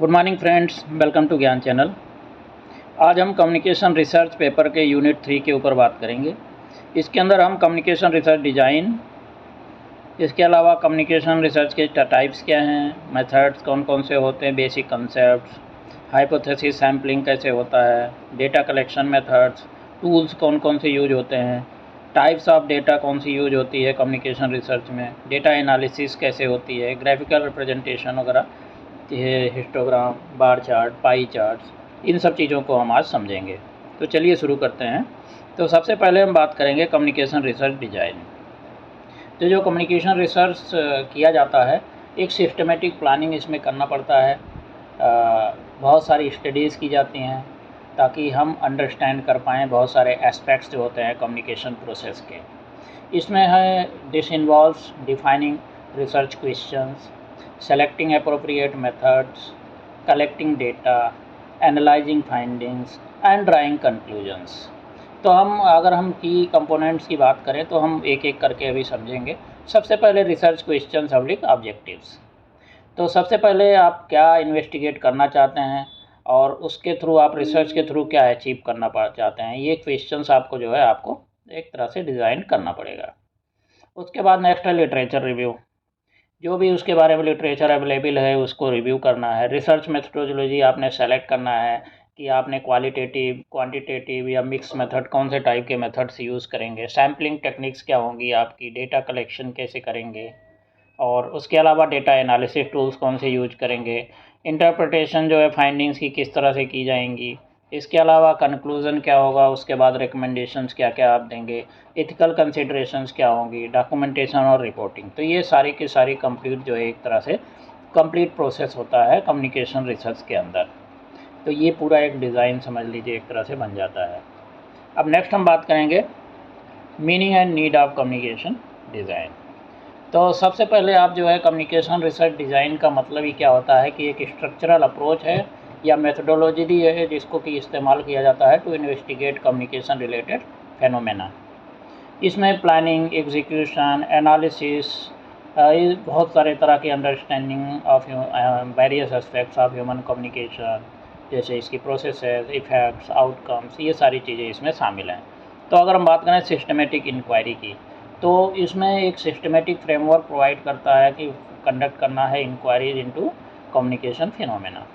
Good morning friends, welcome to Gyan channel. आज हम communication research paper के यूनिट 3 के ऊपर बात करेंगे। इसके अंदर हम कम्युनिकेशन रिसर्च डिज़ाइन, इसके अलावा कम्युनिकेशन रिसर्च के टाइप्स क्या हैं, मेथड्स कौन कौन से होते हैं, बेसिक कंसेप्ट्स, हाइपोथेसिस सैम्पलिंग कैसे होता है, डेटा कलेक्शन मेथड्स, टूल्स कौन कौन से यूज होते हैं, टाइप्स ऑफ डेटा कौन सी यूज होती है कम्युनिकेशन रिसर्च में, डेटा एनालिसिस कैसे होती है, ग्राफिकल रिप्रेजेंटेशन वगैरह, histogram, bar chart, pie charts, इन सब चीज़ों को हम आज समझेंगे। तो चलिए शुरू करते हैं। तो सबसे पहले हम बात करेंगे कम्युनिकेशन रिसर्च डिज़ाइन। तो जो कम्युनिकेशन रिसर्च किया जाता है, एक सिस्टमेटिक प्लानिंग इसमें करना पड़ता है। बहुत सारी स्टडीज़ की जाती हैं ताकि हम अंडरस्टैंड कर पाएँ बहुत सारे एस्पेक्ट्स जो होते हैं कम्युनिकेशन प्रोसेस के। इसमें है this involves defining research questions, selecting appropriate methods, collecting data, analyzing findings and drawing conclusions। तो अगर हम की कंपोनेंट्स की बात करें तो हम एक एक करके अभी समझेंगे। सबसे पहले रिसर्च क्वेश्चन पब्लिक ऑब्जेक्टिव्स। तो सबसे पहले आप क्या इन्वेस्टिगेट करना चाहते हैं और उसके थ्रू आप रिसर्च के थ्रू क्या अचीव करना चाहते हैं, ये क्वेश्चंस आपको जो है आपको एक तरह से डिज़ाइन करना पड़ेगा। उसके बाद नेक्स्ट है लिटरेचर रिव्यू। जो भी उसके बारे में लिटरेचर अवेलेबल है उसको रिव्यू करना है। रिसर्च मेथडोलॉजी आपने सेलेक्ट करना है कि आपने क्वालिटेटिव, क्वांटिटेटिव या मिक्स मेथड कौन से टाइप के मेथड्स यूज़ करेंगे। सैम्पलिंग टेक्निक्स क्या होंगी आपकी, डेटा कलेक्शन कैसे करेंगे, और उसके अलावा डेटा एनालिसिस टूल्स कौन से यूज करेंगे। इंटरप्रिटेशन जो है फाइंडिंग्स की किस तरह से की जाएंगी। इसके अलावा कंक्लूज़न क्या होगा, उसके बाद रिकमेंडेशंस क्या क्या आप देंगे, एथिकल कंसिडरेशंस क्या होंगी, डॉक्यूमेंटेशन और रिपोर्टिंग। तो ये सारी की सारी कंप्लीट जो है एक तरह से कंप्लीट प्रोसेस होता है कम्युनिकेशन रिसर्च के अंदर। तो ये पूरा एक डिज़ाइन समझ लीजिए एक तरह से बन जाता है। अब नेक्स्ट हम बात करेंगे meaning and need of communication design. तो सबसे पहले आप जो है कम्युनिकेशन रिसर्च डिज़ाइन का मतलब ही क्या होता है कि एक स्ट्रक्चरल अप्रोच है या मेथडोलॉजी है जिसको कि इस्तेमाल किया जाता है to investigate communication related phenomena. इसमें प्लानिंग, एग्जीक्यूशन, एनालिसिस, बहुत सारे तरह की understanding of various aspects of human communication, जैसे इसकी प्रोसेसेस, इफ़ेक्ट्स, आउटकम्स, ये सारी चीज़ें इसमें शामिल हैं। तो अगर हम बात करें सिस्टमेटिक इंक्वायरी की, तो इसमें एक सिस्टमेटिक फ्रेमवर्क प्रोवाइड करता है कि कंडक्ट करना है इंक्वायरीज इनटू कम्युनिकेशन फिनोमेना।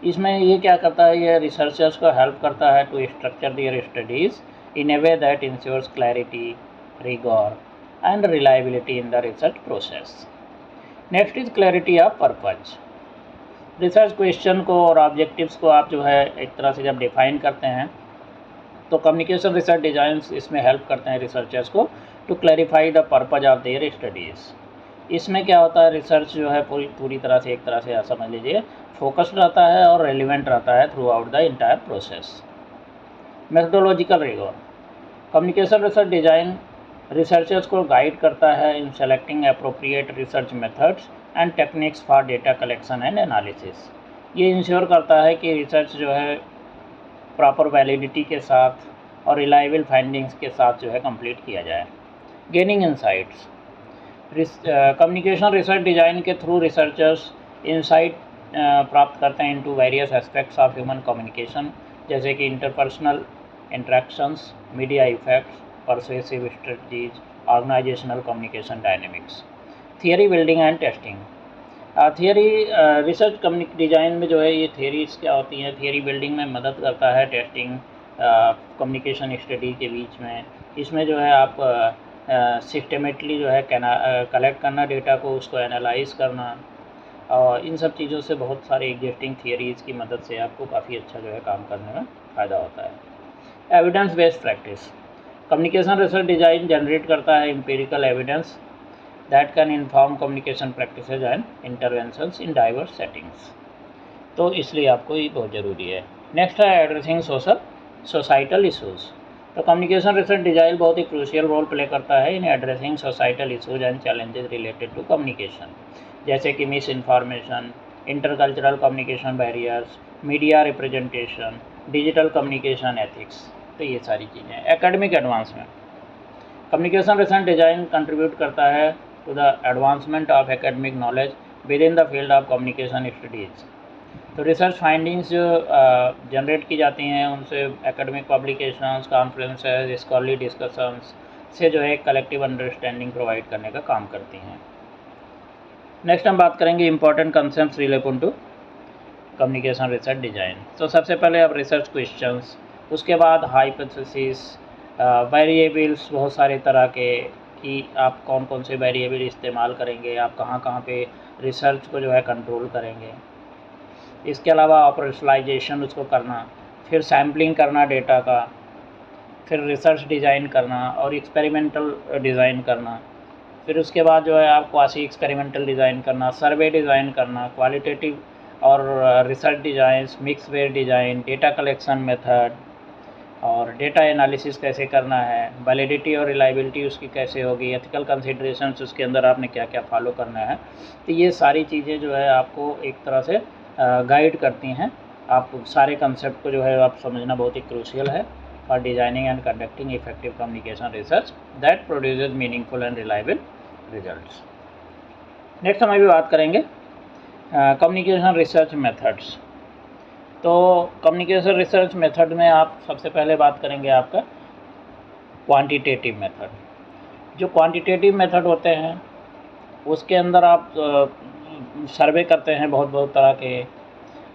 इसमें ये क्या करता है, ये रिसर्चर्स को हेल्प करता है to structure their studies in a way that ensures clarity, rigour and reliability in the research process. Next is clarity of purpose. Research question को और ऑब्जेक्टिव्स को आप जो है एक तरह से जब डिफाइन करते हैं तो कम्युनिकेशन रिसर्च डिज़ाइन इसमें हेल्प करते हैं रिसर्चर्स को to clarify the purpose of their studies. इसमें क्या होता है, रिसर्च जो है पूरी तरह से एक तरह से समझ लीजिए फोकस्ड रहता है और रेलिवेंट रहता है throughout the entire process. Methodological rigour. Communication research design researchers को गाइड करता है in selecting appropriate research methods and techniques for data collection and analysis. ये इंश्योर करता है कि रिसर्च जो है प्रॉपर वैलिडिटी के साथ और रिलायबल फाइंडिंग्स के साथ जो है कंप्लीट किया जाए। Gaining insights. Communication research design के थ्रू रिसर्चर्स इंसाइट प्राप्त करते हैं into various aspects of human communication, जैसे कि interpersonal interactions, media effects, persuasive strategies, organisational communication dynamics. Theory building and testing. Theory research design में जो है ये थियरीज क्या होती हैं, थियरी बिल्डिंग में मदद करता है, टेस्टिंग कम्युनिकेशन स्टडी के बीच में। इसमें जो है आप सिस्टमेटिकली जो है कलेक्ट करना डेटा को, उसको एनालाइज करना, और इन सब चीज़ों से बहुत सारे एग्जिस्टिंग थियरीज़ की मदद से आपको काफ़ी अच्छा जो है काम करने में फ़ायदा होता है। Evidence based practice. Communication research design generate करता है empirical evidence that can inform communication practices and interventions in diverse settings. तो इसलिए आपको ये बहुत ज़रूरी है। नेक्स्ट है एड्रेसिंग सोसाइटल इशूज़। तो कम्युनिकेशन रिसर्च डिज़ाइन बहुत ही क्रूशियल रोल प्ले करता है in addressing societal issues and challenges related to communication, जैसे कि misinformation, intercultural communication barriers, media representation, digital communication ethics. तो ये सारी चीज़ें। Academic advancement. Communication research design contribute करता है to the advancement of academic knowledge within the field of communication studies. तो research findings जो generate की जाती हैं उनसे academic publications, conferences, scholarly discussions से जो है कलेक्टिव अंडरस्टैंडिंग प्रोवाइड करने का काम करती हैं। नेक्स्ट हम बात करेंगे important concepts related to communication research design. तो सबसे पहले अब रिसर्च क्वेश्चंस, उसके बाद हाइपोथेसिस, वेरिएबल्स बहुत सारे तरह के कि आप कौन कौन से वेरिएबल इस्तेमाल करेंगे, आप कहाँ कहाँ पे रिसर्च को जो है कंट्रोल करेंगे। इसके अलावा ऑपरेशनलाइजेशन उसको करना, फिर सैम्पलिंग करना डेटा का, फिर रिसर्च डिज़ाइन करना और एक्सपेरिमेंटल डिज़ाइन करना, फिर उसके बाद जो है आप क्वासी एक्सपेरिमेंटल डिज़ाइन करना, सर्वे डिज़ाइन करना, क्वालिटेटिव और research designs, mix where design, data collection method और डेटा एनालिसिस कैसे करना है, वैलिडिटी और रिलायबिलिटी उसकी कैसे होगी, एथिकल कंसिडरेशंस उसके अंदर आपने क्या क्या फॉलो करना है। तो ये सारी चीज़ें जो है आपको एक तरह से गाइड करती हैं। आप सारे कंसेप्ट को जो है आप समझना बहुत ही क्रूशियल है for designing and conducting effective communication research that produces meaningful and reliable results. Next हम अभी बात करेंगे कम्युनिकेशन रिसर्च मेथड्स। तो कम्युनिकेशन रिसर्च मेथड में आप सबसे पहले बात करेंगे आपका क्वांटिटेटिव मेथड। जो क्वांटिटेटिव मेथड होते हैं उसके अंदर आप सर्वे करते हैं बहुत बहुत तरह के,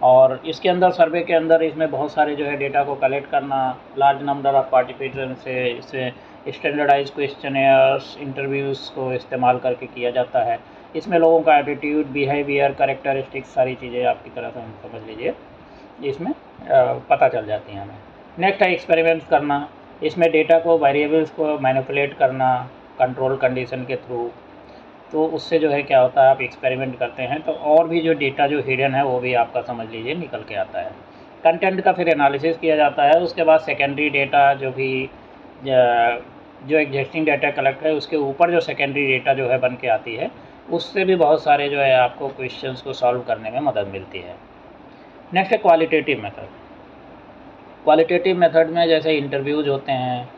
और इसके अंदर सर्वे के अंदर इसमें बहुत सारे जो है डेटा को कलेक्ट करना, लार्ज नंबर ऑफ पार्टिसिपेंट्स से इसे स्टैंडर्डाइज क्वेश्चनेयर्स, इंटरव्यूज़ को इस्तेमाल करके किया जाता है। इसमें लोगों का एटीट्यूड, बिहेवियर, कैरेक्टरिस्टिक्स सारी चीज़ें आपकी तरह से समझ लीजिए इसमें पता चल जाती हैं हमें। नेक्स्ट है एक्सपेरिमेंट्स करना। इसमें डेटा को, वेरिएबल्स को मैनिपुलेट करना कंट्रोल कंडीशन के थ्रू। तो उससे जो है क्या होता है, आप एक्सपेरिमेंट करते हैं तो और भी जो डेटा जो हिडन है वो भी आपका समझ लीजिए निकल के आता है। कंटेंट का फिर एनालिसिस किया जाता है। उसके बाद सेकेंडरी डेटा जो भी जो एग्जिस्टिंग डेटा कलेक्ट है उसके ऊपर जो सेकेंडरी डेटा जो है बन के आती है, उससे भी बहुत सारे जो है आपको क्वेश्चंस को सॉल्व करने में मदद मिलती है। नेक्स्ट है क्वालिटेटिव मेथड। क्वालिटेटिव मेथड में जैसे इंटरव्यूज़ होते हैं,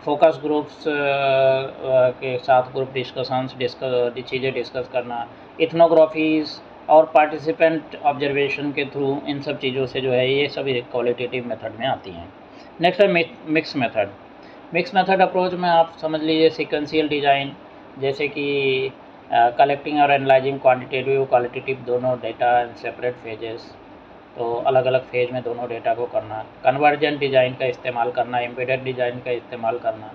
फोकस ग्रुप्स के साथ ग्रुप डिस्कशंस चीज़ें डिस्कस करना, इथनोग्राफीज़ और पार्टिसिपेंट ऑब्जर्वेशन के थ्रू, इन सब चीज़ों से जो है ये सभी क्वालिटेटिव मेथड में आती हैं। नेक्स्ट है mix method. Mix method approach में आप समझ लीजिए सीक्वेंशियल डिज़ाइन, जैसे कि कलेक्टिंग और एनालाइजिंग क्वांटिटेटिव क्वालिटेटिव दोनों डेटा इन सेपरेट फेजेस, तो अलग अलग फेज में दोनों डेटा को करना, कन्वर्जेंट डिज़ाइन का इस्तेमाल करना, एम्बेडेड डिज़ाइन का इस्तेमाल करना।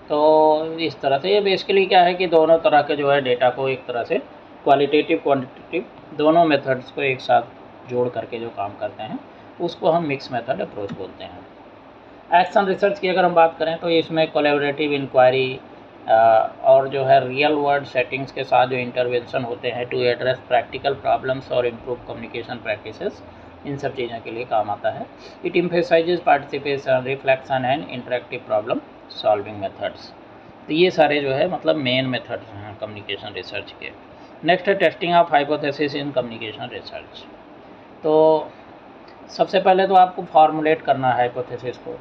तो इस तरह से ये बेसिकली क्या है कि दोनों तरह के जो है डेटा को एक तरह से क्वालिटेटिव क्वांटिटेटिव दोनों मेथड्स को एक साथ जोड़ करके जो काम करते हैं उसको हम मिक्स मेथड अप्रोच बोलते हैं। एक्शन रिसर्च की अगर हम बात करें तो इसमें कोलैबोरेटिव इंक्वायरी और जो है रियल वर्ल्ड सेटिंग्स के साथ जो इंटरवेंशन होते हैं टू एड्रेस प्रैक्टिकल प्रॉब्लम्स और इम्प्रूव कम्युनिकेशन प्रैक्टिसेस, इन सब चीज़ों के लिए काम आता है। It emphasises participation, reflection and interactive problem solving methods. तो ये सारे जो है मतलब मेन मेथड्स हैं कम्युनिकेशन रिसर्च के। नेक्स्ट है testing of hypothesis in communication research. तो सबसे पहले तो आपको फॉर्मुलेट करना है हाइपोथेसिस को।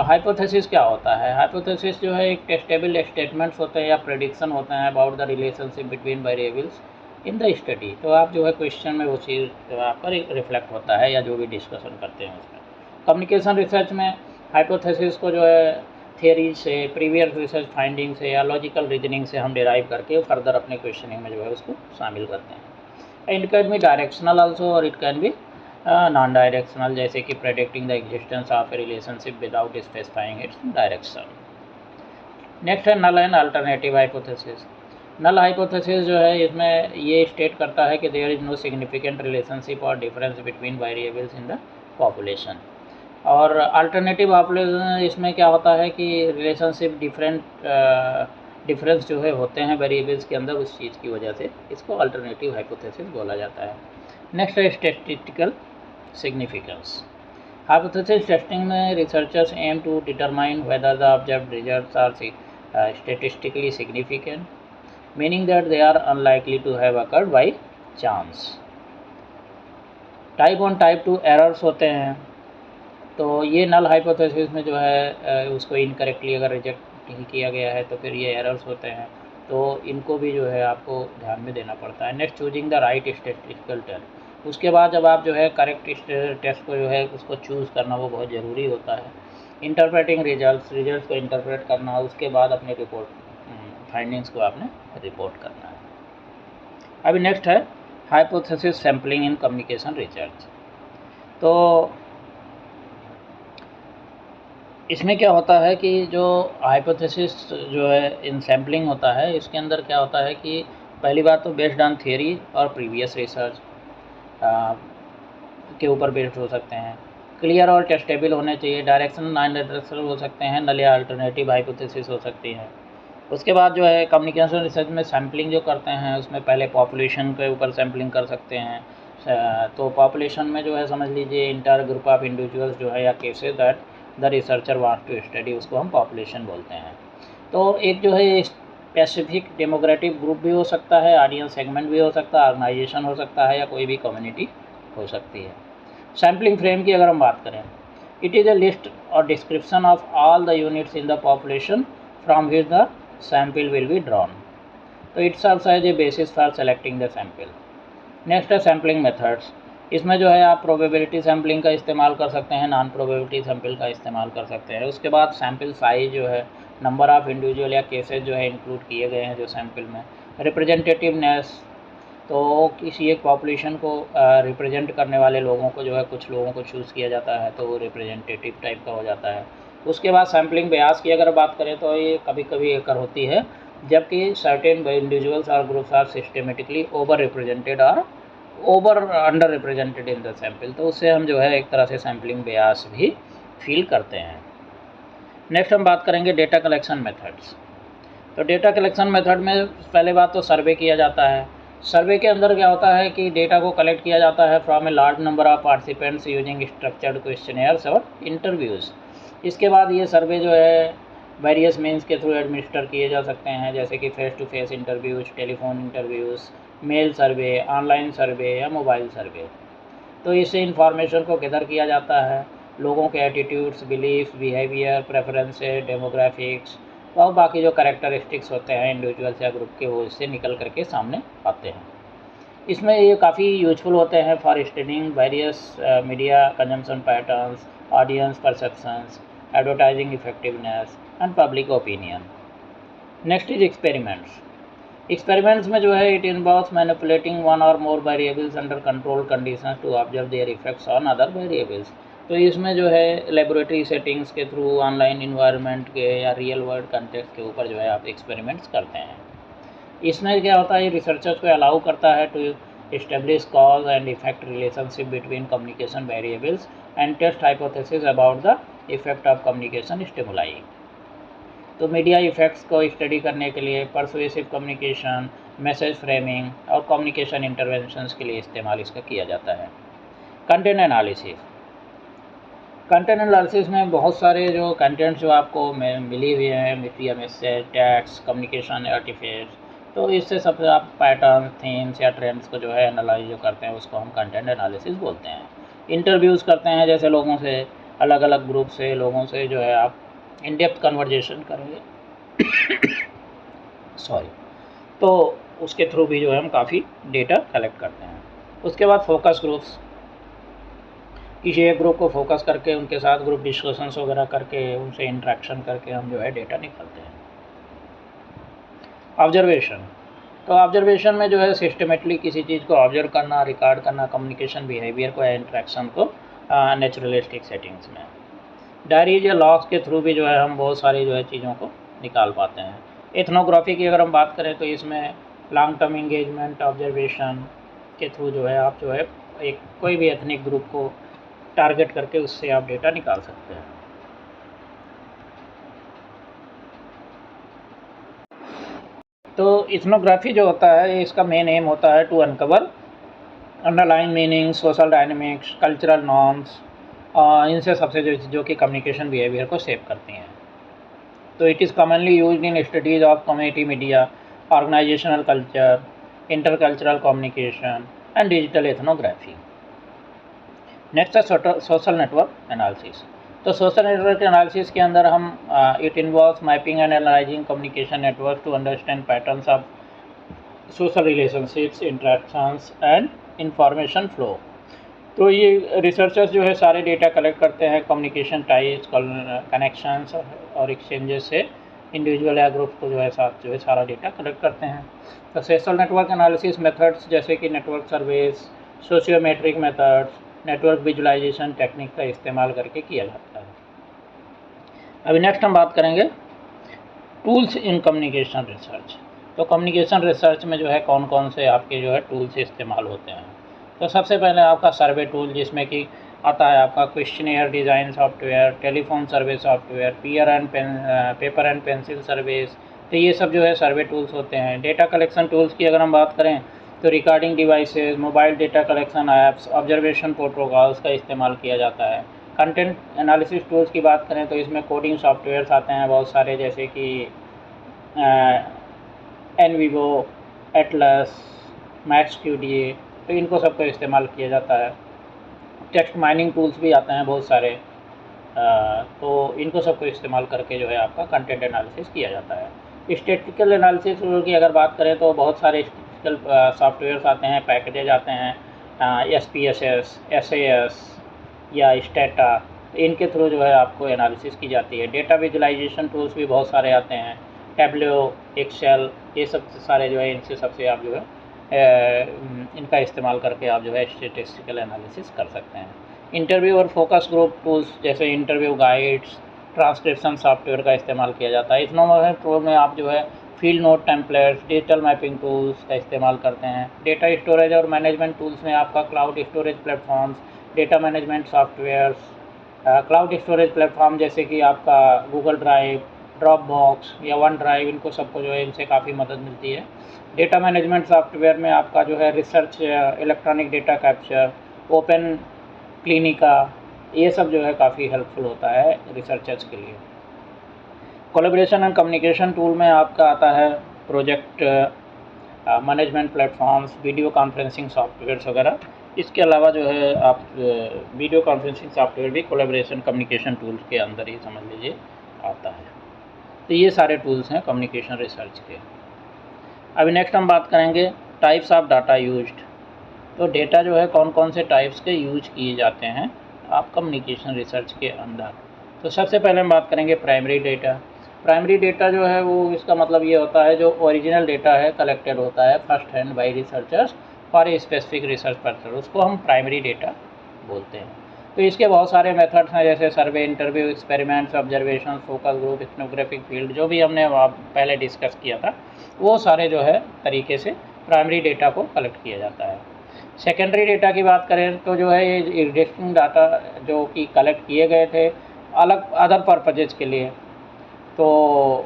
हाइपोथेसिस क्या होता है? हाइपोथेसिस जो है एक टेस्टेबल स्टेटमेंट्स होते हैं या प्रेडिक्शन होते हैं about the relationship between variables in the study. तो आप जो है क्वेश्चन में वो चीज़ जो आपका रिफ्लेक्ट होता है या जो भी डिस्कशन करते हैं उसमें। कम्युनिकेशन रिसर्च में हाइपोथेसिस को जो है थियरी से, प्रीवियस रिसर्च फाइंडिंग से या लॉजिकल रीजनिंग से हम डिराइव करके फर्दर अपने क्वेश्चनिंग में जो है उसको शामिल करते हैं। It can be directional also और it can be non directional, जैसे कि predicting the existence of a relationship without specifying its direction. Next है null and alternative hypothesis. Null hypothesis जो है इसमें ये स्टेट करता है कि there is no significant relationship और difference between variables in the population. और अल्टरनेटिव पॉपुलेशन इसमें क्या होता है कि रिलेशनशिप डिफरेंस जो है होते हैं वेरिएबल्स के अंदर, उस चीज़ की वजह से इसको अल्टरनेटिव हाइपोथेसिस बोला जाता है। नेक्स्ट है स्टैटिस्टिकल सिग्निफिकेंस। हाइपोथेसिस टेस्टिंग में researchers aim to determine whether the observed results are statistically significant, meaning that they are unlikely to have occurred by chance. Type 1 type 2 errors होते हैं, तो ये null hypothesis में जो है उसको इनकरेक्टली अगर रिजेक्ट नहीं किया गया है तो फिर ये एरर्स होते हैं, तो इनको भी जो है आपको ध्यान में देना पड़ता है। Next, choosing the right statistical term. उसके बाद जब आप जो है करेक्ट टेस्ट को जो है उसको चूज़ करना वो बहुत ज़रूरी होता है। इंटरप्रेटिंग रिजल्ट्स को इंटरप्रेट करना, उसके बाद अपनी रिपोर्ट फाइंडिंग्स को आपने रिपोर्ट करना है। अभी नेक्स्ट है hypothesis sampling in communication research. तो इसमें क्या होता है कि जो हाइपोथेसिस जो है इन सैम्पलिंग होता है, इसके अंदर क्या होता है कि पहली बात तो बेस्ड ऑन थियरी और प्रीवियस रिसर्च के ऊपर बेस्ड हो सकते हैं। क्लियर और टेस्टेबल होने चाहिए, डायरेक्शन नॉन डायरेक्शनल हो सकते हैं, नल या अल्टरनेटिव हाइपोथेसिस हो सकती है। उसके बाद जो है कम्युनिकेशन रिसर्च में सैम्पलिंग जो करते हैं उसमें पहले पॉपुलेशन के ऊपर सैम्पलिंग कर सकते हैं। तो पॉपुलेशन में जो है समझ लीजिए इंटर ग्रुप ऑफ इंडिविजुअल्स जो है या cases that the researcher want to study, उसको हम पॉपुलेशन बोलते हैं। तो एक जो है स्पेसिफिक डेमोग्राफिक ग्रुप भी हो सकता है, ऑडियंस सेगमेंट भी हो सकता है, ऑर्गेनाइजेशन हो सकता है, या कोई भी कम्युनिटी हो सकती है। सैम्पलिंग फ्रेम की अगर हम बात करें, इट इज़ ए लिस्ट और description of all the units in the population from which the sample will be drawn. तो it serves as a basis for selecting the sample. Next है sampling methods. इसमें जो है आप probability sampling का इस्तेमाल कर सकते हैं, नॉन प्रोबेबिलिटी सैम्पल का इस्तेमाल कर सकते हैं। उसके बाद सैम्पल साइज जो है, नंबर ऑफ़ इंडिविजुअल या केसेस जो है इंक्लूड किए गए हैं जो सैम्पल में। रिप्रेजेंटेटिवनेस, तो किसी एक पॉपुलेशन को रिप्रेजेंट करने वाले लोगों को जो है कुछ लोगों को चूज़ किया जाता है तो वो रिप्रेजेंटेटिव टाइप का हो जाता है। उसके बाद सैम्पलिंग बेयास की अगर बात करें तो ये कभी कभी एकर होती है जबकि सर्टेन इंडिविजुअल्स और groups are systematically over represented और over under represented in the sample, तो उससे हम जो है एक तरह से सैम्पलिंग बेयास भी फील करते हैं। नेक्स्ट हम बात करेंगे डेटा कलेक्शन मेथड्स। तो डेटा कलेक्शन मेथड में पहले बात तो सर्वे किया जाता है। सर्वे के अंदर क्या होता है कि डेटा को कलेक्ट किया जाता है from a large number of participants using structured questionnaires और इंटरव्यूज़। इसके बाद ये सर्वे जो है वेरियस मीन्स के थ्रू एडमिनिस्टर किए जा सकते हैं, जैसे कि face to face interviews, telephone interviews, mail survey, online survey या मोबाइल सर्वे। तो इससे इंफॉर्मेशन को गैदर किया जाता है, लोगों के attitudes, belief, behaviour, preferences, demographics और बाकी जो कैरेक्टरिस्टिक्स होते हैं इंडिविजुअल्स या ग्रुप के, वो इससे निकल करके सामने आते हैं। इसमें ये काफ़ी यूजफुल होते हैं for studying various media consumption patterns, audience perceptions, advertising effectiveness and public opinion. Next is experiments. Experiments में जो है इट इन्वॉल्व्स मैनिपुलेटिंग वन और more variables under control conditions to observe their effects on other variables. तो इसमें जो है laboratory settings के through, online environment के या रियल वर्ल्ड कंटेक्स्ट के ऊपर जो है आप एक्सपेरिमेंट्स करते हैं। इसमें क्या होता है, रिसर्चर्स को अलाउ करता है to establish cause and effect relationship between communication variables and test hypothesis about the effect of communication stimuli. तो मीडिया इफ़ेक्ट्स को स्टडी करने के लिए परसुएसिव कम्युनिकेशन, मैसेज फ्रेमिंग और कम्युनिकेशन इंटरवेंशंस के लिए इस्तेमाल इसका किया जाता है। Content analysis. कंटेंट एनालिसिस में बहुत सारे जो कंटेंट्स जो आपको मिली हुई हैं, मीडिया में से टेक्स्ट, कम्युनिकेशन आर्टिफैक्ट्स, तो इससे सबसे आप पैटर्न, थीम्स या ट्रेंड्स को जो है एनालाइज जो करते हैं उसको हम कंटेंट एनालिसिस बोलते हैं। इंटरव्यूज़ करते हैं, जैसे लोगों से, अलग अलग ग्रुप से लोगों से जो है आप इन डेप्थ कन्वर्जेशन करेंगे सॉरी, तो उसके थ्रू भी जो है हम काफ़ी डेटा कलेक्ट करते हैं। उसके बाद फोकस ग्रुप्स, किसी एक ग्रुप को फोकस करके उनके साथ ग्रुप डिस्कशंस वगैरह करके उनसे इंटरेक्शन करके हम जो है डेटा निकालते हैं। ऑब्जर्वेशन। तो ऑब्जर्वेशन में जो है सिस्टमेटिकली किसी चीज़ को ऑब्जर्व करना, रिकॉर्ड करना, कम्युनिकेशन बिहेवियर को या इंटरेक्शन को नेचुरलिस्टिक सेटिंग्स में। डायरीज या लॉग्स के थ्रू भी जो है हम बहुत सारी जो है चीज़ों को निकाल पाते हैं। एथनोग्राफी की अगर हम बात करें तो इसमें लॉन्ग टर्म इंगेजमेंट ऑब्जर्वेशन के थ्रू जो है आप जो है एक कोई भी एथनिक ग्रुप को टारगेट करके उससे आप डेटा निकाल सकते हैं। तो इथनोग्राफी जो होता है इसका मेन एम होता है to uncover underline meaning, social dynamics, cultural norms, इनसे सबसे जो कि कम्युनिकेशन बिहेवियर को शेप करती हैं। तो it is commonly used in studies of community media, organizational culture, intercultural communication and digital ethnography. Next है सोशल नेटवर्क एनालिसिस। तो सोशल नेटवर्क एनालिसिस के अंदर हम it involves mapping and analyzing communication network to understand patterns of social relationships, interactions and information flow. तो ये researchers जो है सारे डेटा कलेक्ट करते हैं कम्युनिकेशन टाइप्स, कनेक्शंस और एक्सचेंजेस से इंडिविजुअल या ग्रुप को जो है साथ जो है सारा डेटा कलेक्ट करते हैं। तो सोशल नेटवर्क एनालिसिस मेथड्स जैसे कि network surveys, sociometric methods, network visualization technique का इस्तेमाल करके किया जाता है। अभी नेक्स्ट हम बात करेंगे टूल्स इन कम्युनिकेशन रिसर्च। तो कम्युनिकेशन रिसर्च में जो है कौन कौन से आपके जो है टूल्स इस्तेमाल होते हैं। तो सबसे पहले आपका सर्वे टूल, जिसमें कि आता है आपका questionnaire design software, telephone survey software, paper and pencil surveys. तो ये सब जो है सर्वे टूल्स होते हैं। डेटा कलेक्शन टूल्स की अगर हम बात करें तो recording devices, mobile data collection apps, observation protocols का इस्तेमाल किया जाता है। कंटेंट एनालिसिस टूल्स की बात करें तो इसमें कोडिंग सॉफ्टवेयर्स आते हैं बहुत सारे, जैसे कि एनवीवो, एटलस, मैक्स QDA। तो इनको सबको इस्तेमाल किया जाता है। टेक्स्ट माइनिंग टूल्स भी आते हैं बहुत सारे, तो इनको सबको इस्तेमाल करके जो है आपका कंटेंट एनालिसिस किया जाता है। स्टैटिस्टिकल एनालिसिस की अगर बात करें तो बहुत सारे स्टैटिस्टिकल सॉफ्टवेयर्स आते हैं, पैकेजेज आते हैं, SPSS, SAS या स्टेटा। इनके थ्रू जो है आपको एनालिसिस की जाती है। डेटा विजुअलाइजेशन टूल्स भी बहुत सारे आते हैं, टैब्लो, एक्सेल, ये सब सारे जो है इनसे सबसे आप जो है इनका इस्तेमाल करके आप जो है स्टैटिस्टिकल एनालिसिस कर सकते हैं। इंटरव्यू और फोकस ग्रुप टूल्स जैसे इंटरव्यू गाइड्स, ट्रांसक्रिप्शन सॉफ्टवेयर का इस्तेमाल किया जाता है। इस नंबर टूल में आप जो है field note templates, digital mapping tools का इस्तेमाल करते हैं। डेटा स्टोरेज और मैनेजमेंट टूल्स में आपका cloud storage platforms, data management softwares, cloud storage platform जैसे कि आपका गूगल ड्राइव, ड्रॉप बॉक्स या वन ड्राइव, इनको सबको जो है इनसे काफ़ी मदद मिलती है। डेटा मैनेजमेंट सॉफ्टवेयर में आपका जो है research, electronic data capture, OpenClinica, ये सब जो है काफ़ी हेल्पफुल होता है रिसर्चर्स के लिए। कोलैबोरेशन एंड कम्युनिकेशन टूल में आपका आता है project management platforms, video conferencing softwares वगैरह। इसके अलावा जो है आप वीडियो कॉन्फ्रेंसिंग सॉफ्टवेयर भी कोलैबोरेशन कम्युनिकेशन टूल्स के अंदर ही समझ लीजिए आता है। तो ये सारे टूल्स हैं कम्युनिकेशन रिसर्च के। अभी नेक्स्ट हम बात करेंगे टाइप्स ऑफ डाटा यूज्ड। तो डेटा जो है कौन कौन से टाइप्स के यूज किए जाते हैं आप कम्युनिकेशन रिसर्च के अंदर। तो सबसे पहले हम बात करेंगे प्राइमरी डेटा। प्राइमरी डेटा जो है वो इसका मतलब ये होता है जो ओरिजिनल डेटा है कलेक्टेड होता है first hand by researchers for a specific research purpose, उसको हम प्राइमरी डेटा बोलते हैं। तो इसके बहुत सारे मेथड्स हैं, जैसे survey, interview, experiments, observation, focus group, ethnographic field, जो भी हमने पहले डिस्कस किया था वो सारे जो है तरीके से प्राइमरी डेटा को कलेक्ट किया जाता है। सेकेंडरी डेटा की बात करें तो जो है ये एग्जिस्टिंग डाटा जो कि कलेक्ट किए गए थे अलग अदर पर्पजेज के लिए, तो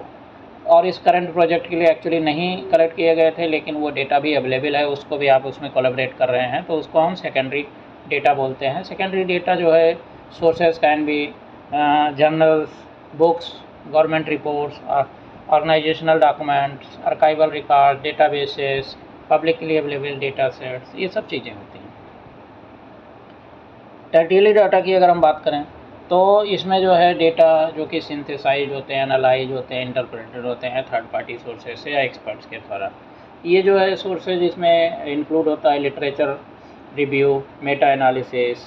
और इस करंट प्रोजेक्ट के लिए एक्चुअली नहीं कलेक्ट किए गए थे, लेकिन वो डेटा भी अवेलेबल है, उसको भी आप उसमें कोलैबोरेट कर रहे हैं, तो उसको हम सेकेंडरी डेटा बोलते हैं। सेकेंडरी डेटा जो है sources can be journals, books, government reports, organizational documents, archival record, databases, publicly available data sets, ये सब चीज़ें होती हैं। टर्टियरी डाटा की अगर हम बात करें तो इसमें जो है डेटा जो कि सिंथेसाइज होते हैं, एनालाइज होते हैं, इंटरप्रेटेड होते हैं थर्ड पार्टी सोर्सेज से या एक्सपर्ट्स के द्वारा। ये जो है सोर्सेज इसमें इंक्लूड होता है लिटरेचर रिव्यू, मेटा एनालिसिस,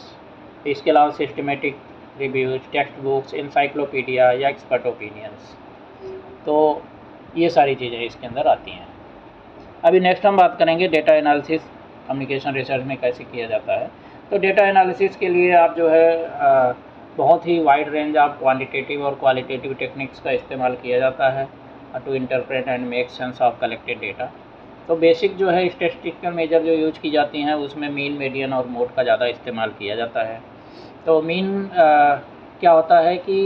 इसके अलावा systematic reviews, text books, encyclopedia या एक्सपर्ट ओपिनियंस। तो ये सारी चीज़ें इसके अंदर आती हैं। अभी नेक्स्ट हम बात करेंगे डेटा एनालिसिस कम्युनिकेशन रिसर्च में कैसे किया जाता है। तो डेटा एनालिसिस के लिए आप जो है बहुत ही वाइड रेंज ऑफ क्वांटिटेटिव और क्वालिटेटिव टेक्निक्स का इस्तेमाल किया जाता है to interpret and make sense of collected data. तो बेसिक जो है स्टैटिस्टिकल मेजर जो यूज की जाती हैं उसमें मीन, मीडियन और मोड का ज़्यादा इस्तेमाल किया जाता है। तो मीन क्या होता है कि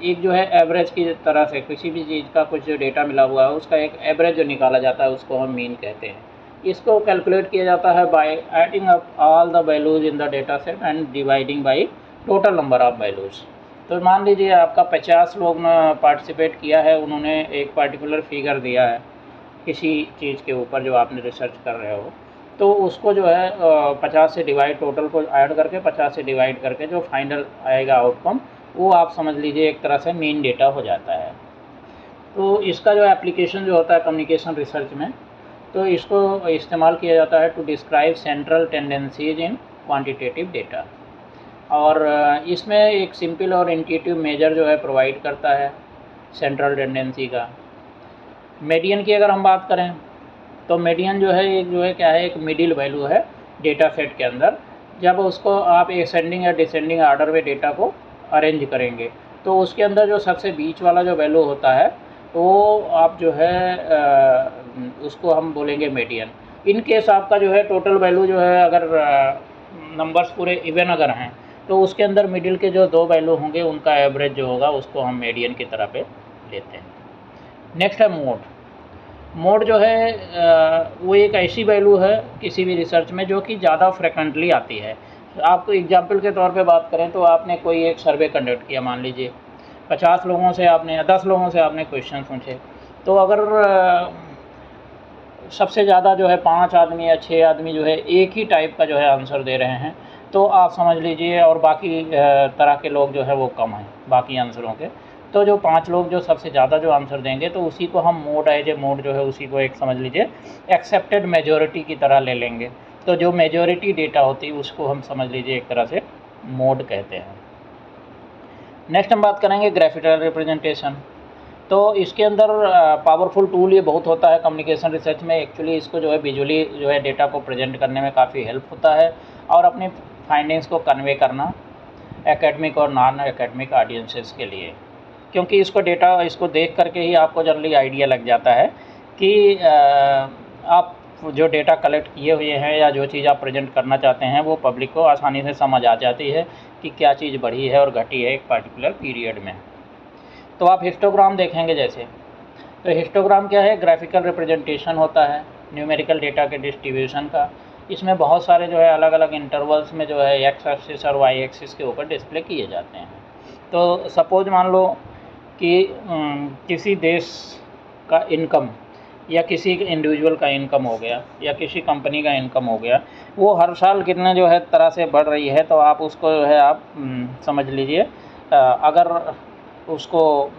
एक जो है एवरेज की तरह से किसी भी चीज़ का कुछ जो डेटा मिला हुआ है उसका एक एवरेज जो निकाला जाता है उसको हम मीन कहते हैं। इसको कैलकुलेट किया जाता है by adding up all the values in the data set and dividing by total number of values. तो मान लीजिए आपका 50 लोग ने पार्टिसिपेट किया है, उन्होंने एक पर्टिकुलर फिगर दिया है किसी चीज़ के ऊपर जो आपने रिसर्च कर रहे हो, तो उसको जो है 50 से डिवाइड, टोटल को ऐड करके 50 से डिवाइड करके जो फाइनल आएगा आउटकम वो आप समझ लीजिए एक तरह से मीन डेटा हो जाता है। तो इसका जो एप्लीकेशन जो होता है कम्युनिकेशन रिसर्च में तो इसको इस्तेमाल किया जाता है to describe central tendencies in quantitative data. और इसमें एक सिंपल और इंट्यूटिव मेजर जो है प्रोवाइड करता है सेंट्रल टेंडेंसी का। मीडियन की अगर हम बात करें तो मीडियन जो है क्या है, एक मिडिल वैल्यू है डेटा सेट के अंदर। जब उसको आप असेंडिंग या डिसेंडिंग आर्डर में डेटा को अरेंज करेंगे तो उसके अंदर जो सबसे बीच वाला जो वैल्यू होता है वो आप जो है उसको हम बोलेंगे मीडियन। इन केस आपका जो है टोटल वैल्यू जो है अगर नंबर्स पूरे इवन अगर हैं तो उसके अंदर मिडिल के जो 2 वैल्यू होंगे उनका एवरेज जो होगा उसको हम मीडियन की तरह पे लेते हैं। नेक्स्ट है मोड। मोड जो है वो एक ऐसी वैल्यू है किसी भी रिसर्च में जो कि ज़्यादा फ्रिक्वेंटली आती है। आपको एग्जांपल के तौर पे बात करें तो आपने कोई एक सर्वे कंडक्ट किया, मान लीजिए 50 लोगों से आपने या 10 लोगों से आपने क्वेश्चन पूछे, तो अगर सबसे ज़्यादा जो है 5 आदमी या 6 आदमी जो है एक ही टाइप का जो है आंसर दे रहे हैं तो आप समझ लीजिए, और बाकी तरह के लोग जो है वो कम हैं बाकी आंसरों के, तो जो 5 लोग जो सबसे ज़्यादा जो आंसर देंगे तो उसी को हम मोड एज ए मोड जो है उसी को एक समझ लीजिए एक्सेप्टेड मेजॉरिटी की तरह ले लेंगे। तो जो मेजॉरिटी डेटा होती है उसको हम समझ लीजिए एक तरह से मोड कहते हैं। नेक्स्ट हम बात करेंगे ग्राफिकल रिप्रेजेंटेशन। तो इसके अंदर पावरफुल टूल ये बहुत होता है कम्युनिकेशन रिसर्च में। एक्चुअली इसको जो है विजुअली जो है डेटा को प्रेजेंट करने में काफ़ी हेल्प होता है और अपनी फाइंडिंग्स को कन्वे करना एकेडमिक और नॉन एकेडमिक ऑडियंसेस के लिए, क्योंकि इसको देख करके ही आपको जनरली आइडिया लग जाता है कि आप जो डेटा कलेक्ट किए हुए हैं या जो चीज़ आप प्रेजेंट करना चाहते हैं वो पब्लिक को आसानी से समझ आ जाती है कि क्या चीज़ बढ़ी है और घटी है एक पर्टिकुलर पीरियड में। तो आप हिस्टोग्राम देखेंगे जैसे, तो हिस्टोग्राम क्या है, ग्राफिकल रिप्रेजेंटेशन होता है न्यूमेरिकल डेटा के डिस्ट्रीब्यूशन का। इसमें बहुत सारे जो है अलग अलग इंटरवल्स में जो है एक्स एक्सिस और वाई एक्सिस के ऊपर डिस्प्ले किए जाते हैं। तो सपोज मान लो कि किसी देश का इनकम या किसी इंडिविजुअल का इनकम हो गया या किसी कंपनी का इनकम हो गया, वो हर साल कितने जो है तरह से बढ़ रही है, तो आप उसको जो है आप समझ लीजिए अगर उसको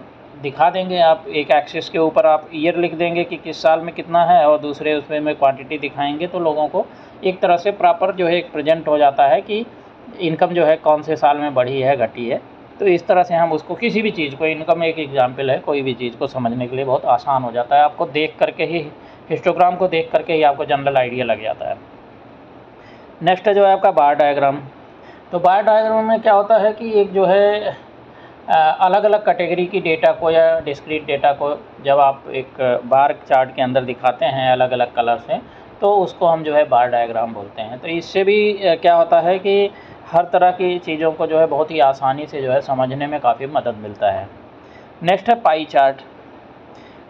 दिखा देंगे, आप एक एक्सिस के ऊपर आप ईयर लिख देंगे कि किस साल में कितना है और दूसरे उसमें में क्वांटिटी दिखाएंगे, तो लोगों को एक तरह से प्रॉपर जो है एक प्रेजेंट हो जाता है कि इनकम जो है कौन से साल में बढ़ी है घटी है। तो इस तरह से हम उसको किसी भी चीज़ को, इनकम एक एग्जाम्पल है, कोई भी चीज़ को समझने के लिए बहुत आसान हो जाता है। आपको देख करके ही, हिस्टोग्राम को देख करके ही आपको जनरल आइडिया लग जाता है। नेक्स्ट जो है आपका बार डायग्राम। तो बार डायग्राम में क्या होता है कि एक जो है अलग अलग कैटेगरी की डेटा को या डिस्क्रीट डेटा को जब आप एक बार चार्ट के अंदर दिखाते हैं अलग अलग कलर से, तो उसको हम जो है बार डायग्राम बोलते हैं। तो इससे भी क्या होता है कि हर तरह की चीज़ों को जो है बहुत ही आसानी से जो है समझने में काफ़ी मदद मिलता है। नेक्स्ट है पाई चार्ट।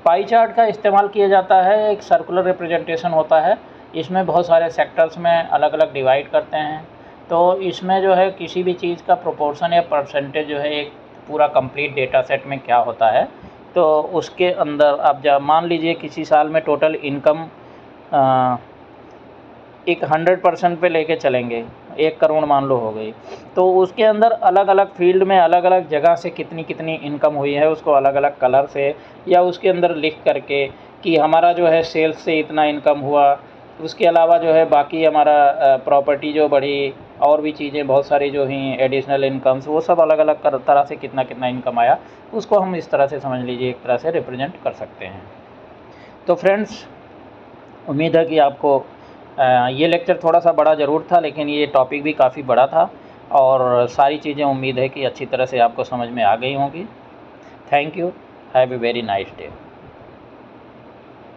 पाई चार्ट का इस्तेमाल किया जाता है, एक सर्कुलर रिप्रेजेंटेशन होता है, इसमें बहुत सारे सेक्टर्स में अलग अलग डिवाइड करते हैं। तो इसमें जो है किसी भी चीज़ का प्रोपोर्शन या परसेंटेज जो है एक पूरा कंप्लीट डेटा सेट में क्या होता है, तो उसके अंदर आप जब मान लीजिए किसी साल में टोटल इनकम एक 100% पे लेके चलेंगे, 1 करोड़ मान लो हो गई, तो उसके अंदर अलग अलग फील्ड में अलग अलग जगह से कितनी कितनी इनकम हुई है उसको अलग अलग कलर से या उसके अंदर लिख करके कि हमारा जो है सेल्स से इतना इनकम हुआ, उसके अलावा जो है बाकी हमारा प्रॉपर्टी जो बढ़ी और भी चीज़ें बहुत सारी जो हैं एडिशनल इनकम्स, वो सब अलग अलग तरह से कितना कितना इनकम आया, उसको हम इस तरह से समझ लीजिए एक तरह से रिप्रेजेंट कर सकते हैं। तो फ्रेंड्स, उम्मीद है कि आपको ये लेक्चर थोड़ा सा बड़ा ज़रूर था, लेकिन ये टॉपिक भी काफ़ी बड़ा था और सारी चीज़ें उम्मीद है कि अच्छी तरह से आपको समझ में आ गई होंगी। Thank you, have a very nice day.